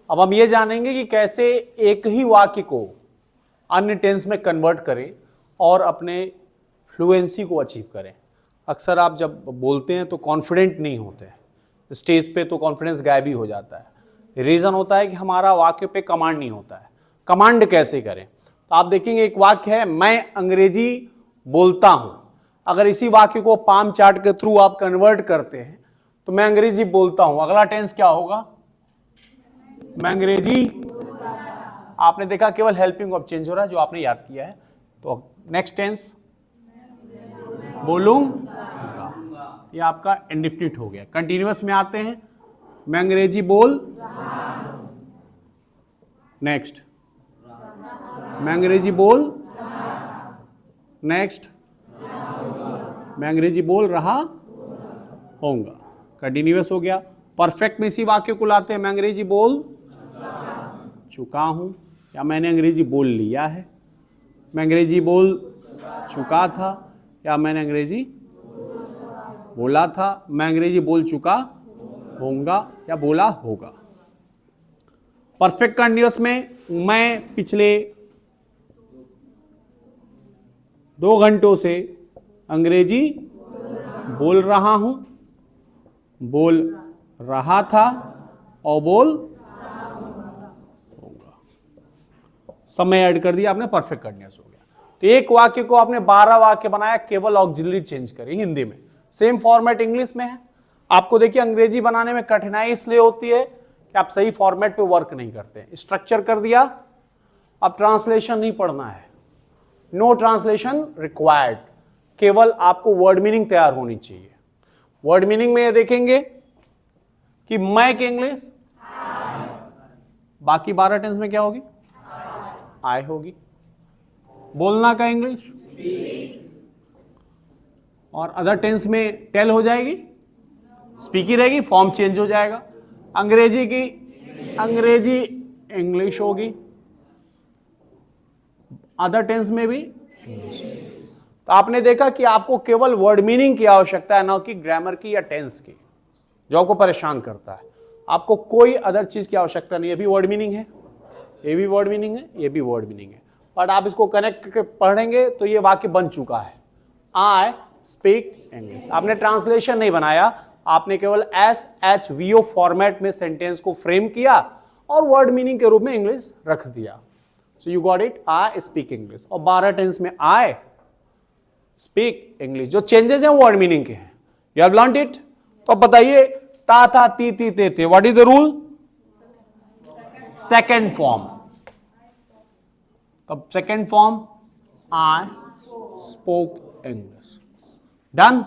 अब हम ये जानेंगे कि कैसे एक ही वाक्य को अन्य टेंस में कन्वर्ट करें और अपने फ्लुएंसी को अचीव करें। अक्सर आप जब बोलते हैं तो कॉन्फिडेंट नहीं होते, स्टेज पे तो कॉन्फिडेंस गायब ही हो जाता है। रीज़न होता है कि हमारा वाक्य पे कमांड नहीं होता है। कमांड कैसे करें? तो आप देखेंगे एक वाक्य है, मैं अंग्रेजी बोलता हूं। अगर इसी वाक्य को पाम चार्ट के थ्रू आप कन्वर्ट करते हैं तो मैं अंग्रेजी बोलता हूं, अगला टेंस क्या होगा? मैं अंग्रेजी। आपने देखा केवल हेल्पिंग वर्ब चेंज हो रहा है जो आपने याद किया है। तो नेक्स्ट टेंस बोलूंगा, ये आपका इंडेफिनिट हो गया। कंटिन्यूअस में आते हैं, मैं अंग्रेजी बोल, नेक्स्ट मैं अंग्रेजी बोल, नेक्स्ट मैं अंग्रेजी बोल रहा होऊंगा, कंटिन्यूअस हो गया। परफेक्ट में इसी वाक्य को लाते हैं, मैं अंग्रेजी बोल चुका हूं या मैंने अंग्रेजी बोल लिया है, मैं अंग्रेजी बोल चुका था या मैंने अंग्रेजी बोला था, मैं अंग्रेजी बोल चुका होऊंगा या बोला होगा। परफेक्ट कंटिन्यूअस में मैं पिछले 2 घंटों से अंग्रेजी बोल रहा हूं, बोल रहा था और बोल होगा। समय ऐड कर दिया आपने, परफेक्ट कंटिन्यूअस हो गया। तो एक वाक्य को आपने 12 वाक्य बनाया, केवल ऑक्सिलरी चेंज करी हिंदी में। सेम फॉर्मेट इंग्लिश में है। आपको देखिए अंग्रेजी बनाने में कठिनाई इसलिए होती है कि आप सही फॉर्मेट पे वर्क नहीं करते। स्ट्रक्चर कर दिया, अब ट्रांसलेशन नहीं पढ़ना है, नो ट्रांसलेशन रिक्वायर्ड, केवल आपको वर्ड मीनिंग तैयार होनी चाहिए। वर्ड मीनिंग में ये देखेंगे कि मैं की इंग्लिश बाकी 12 टेंस में क्या होगी? आई होगी। बोलना का इंग्लिश और अदर टेंस में टेल हो जाएगी, स्पीक ही रहेगी, फॉर्म चेंज हो जाएगा। अंग्रेजी की अंग्रेजी इंग्लिश होगी, अदर टेंस में भी इंग्लिश। तो आपने देखा कि आपको केवल वर्ड मीनिंग की आवश्यकता है, ना कि ग्रामर की या टेंस की, जो आपको परेशान करता है। आपको कोई अदर चीज की आवश्यकता नहीं है। अभी वर्ड मीनिंग है, ये भी वर्ड मीनिंग है, ये भी वर्ड मीनिंग है, बट आप इसको कनेक्ट करके पढ़ेंगे तो ये वाक्य बन चुका है, आई स्पीक इंग्लिश। आपने ट्रांसलेशन नहीं बनाया, आपने केवल SHVO फॉर्मेट में सेंटेंस को फ्रेम किया और वर्ड मीनिंग के रूप में इंग्लिश रख दिया। So you got it, I speak English. और 12 टेंस में आई स्पीक इंग्लिश, जो चेंजेस हैं वर्ड मीनिंग के हैं। You have learned it. तो अब बताइए, ता था ती ती ते थे, what is the rule? Second form. तब second form I spoke English. Done.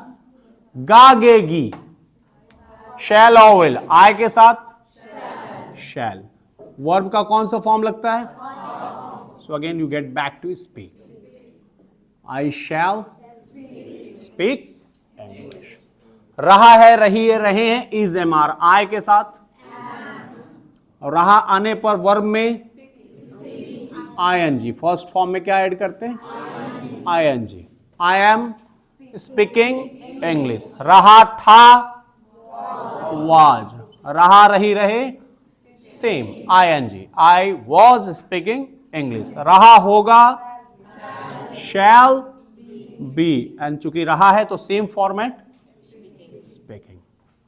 गागेगी, शैल और विल, आई के साथ शैल। वर्ब का कौन सा फॉर्म लगता है? So again you get back to speak. I shall speak English. रहा है, रही है, रहे हैं, इज MR, आई के साथ। और रहा आने पर वर्ब में ING। फर्स्ट फॉर्म में क्या ऐड करते हैं? ING। I am speaking English. रहा था was, रहा रही रहे same, ING, I was speaking English। रहा होगा shall be, एंड चूंकि रहा है तो same format speaking,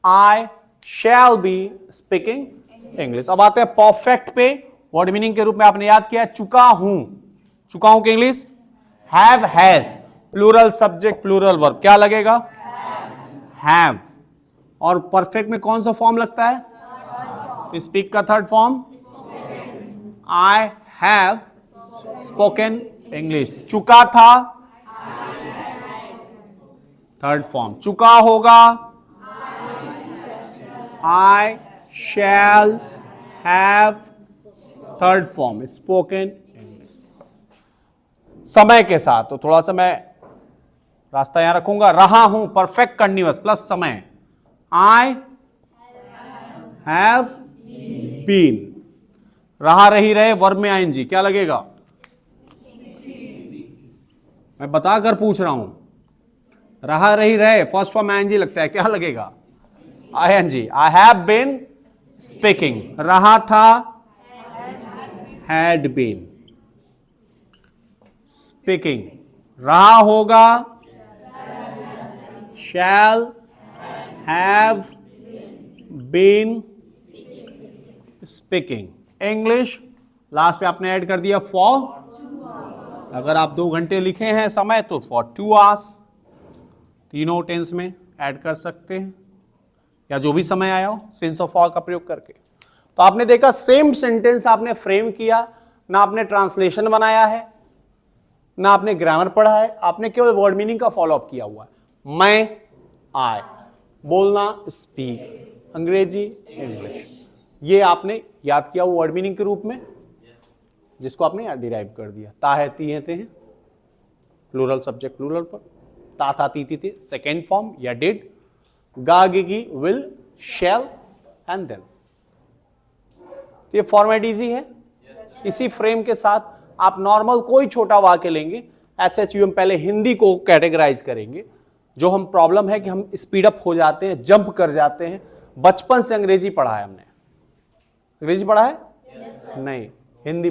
I shall be speaking English। अब आते हैं परफेक्ट पे। वर्ड मीनिंग के रूप में आपने याद किया, चुका हूं। चुका हूं के English have, has, plural subject plural verb, क्या लगेगा? हैव। और परफेक्ट में कौन सा फॉर्म लगता है? तो स्पीक का third form, I have spoken English. चुका था, थर्ड फॉर्म। चुका होगा, I shall have, third form spoken English. समय के साथ तो थोड़ा सा मैं रास्ता यहां रखूंगा। रहा हूं, परफेक्ट कंटिन्यूअस प्लस समय, आई हैव बीन। रहा रही रहे वर्ब में ING, क्या लगेगा? मैं बताकर पूछ रहा हूं। रहा रही रहे फर्स्ट फॉर्म ING लगता है, क्या लगेगा? ING। I have been speaking, रहा था हैड बीन, स्पीकिंग, रहा होगा shall have been speaking. English last पे आपने ऐड कर दिया फॉर, अगर आप 2 घंटे लिखे हैं समय तो फॉर 2 आवर्स, तीनों टेंस में ऐड कर सकते हैं या जो भी समय आया हो सिंस ऑफ फॉर का प्रयोग करके। तो आपने देखा सेम सेंटेंस आपने फ्रेम किया, ना आपने ट्रांसलेशन बनाया है ना आपने ग्रामर पढ़ा है, आपने केवल वर्ड मीनिंग का फॉलो अप किया हुआ है। मैं आई, बोलना स्पीक, अंग्रेजी इंग्लिश, ये आपने याद किया वर्ड मीनिंग के रूप में, जिसको आपने डिराइव कर दिया। ता है ती है ते हैं प्लूरल सब्जेक्ट प्लूरल पर, ता था ती थी थे सेकेंड फॉर्म या डिड, गा गिगी विल शैल एंड देन। तो ये फॉर्मेट इजी है। इसी फ्रेम के साथ आप नॉर्मल कोई छोटा वाक्य लेंगे, SHUM पहले हिंदी को कैटेगराइज करेंगे। जो हम प्रॉब्लम है कि हम स्पीड अप हो जाते हैं, जंप कर जाते हैं। बचपन से अंग्रेजी पढ़ा है हमने, अंग्रेजी पढ़ा है? नहीं, हिंदी